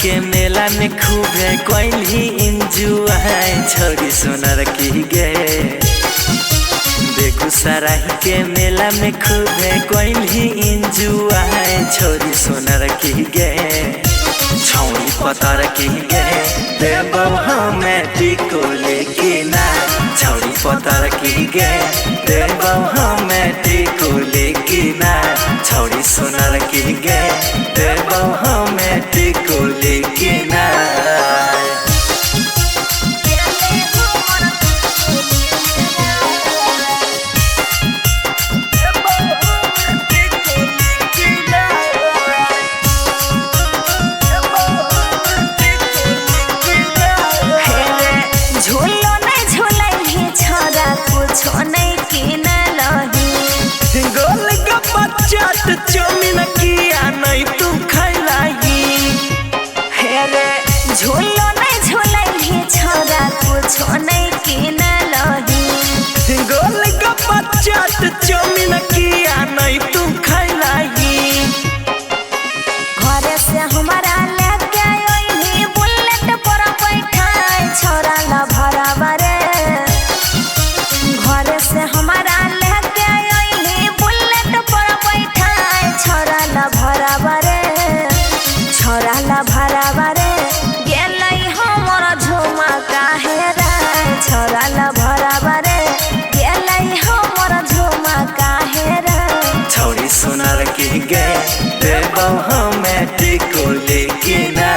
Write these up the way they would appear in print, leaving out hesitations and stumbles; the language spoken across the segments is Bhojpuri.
के मेला में खूबे कोइली इंजुआई छोरी सोनार की गे। बेगूसराय के मेला में खूबे कोइली इंजुआई छोरी सोनार की गे। छौरी पतर की गे देबौ हमें टिको लेके ना। छौरी पतर की गे देबौ हमें टिको लेके ना। छौरी सोनार की गे देबौ हमें टिको लेके ना। चौमिन किया नहीं तू खैलाई हेरे झूलो नहीं झूलाई छोरा कुछो नहीं किनलही। गोलगप्पा चाट चौमिन किया नहीं तू खैलाई। घरे से हमारा लेके ओइनी बुलेट पर बैठाई छोरा ला भराबरे। घरे से हमारा लेके ओइनी बुलेट पर बैठाई छोरा ला भराबरे। छोरा ला भराबरे गेलै हमर झुमा काहे रे। छोरा ला भराबरे गेलै हमर झुमा काहे रे। छौरी सोनार की गे देबौ हमें टिको लेके ना।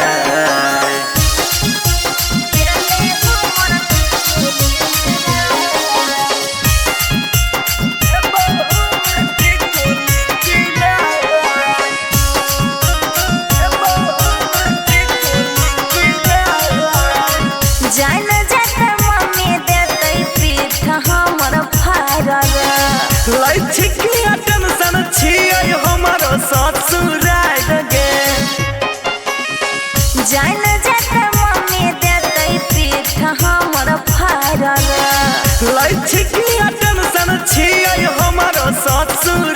टेंशन छियै हमारो ससुराल गे। जान जते मम्मी देतै पीठ हमर फाड़ल। लै छिकिया टेंशन छियै हमारो ससुर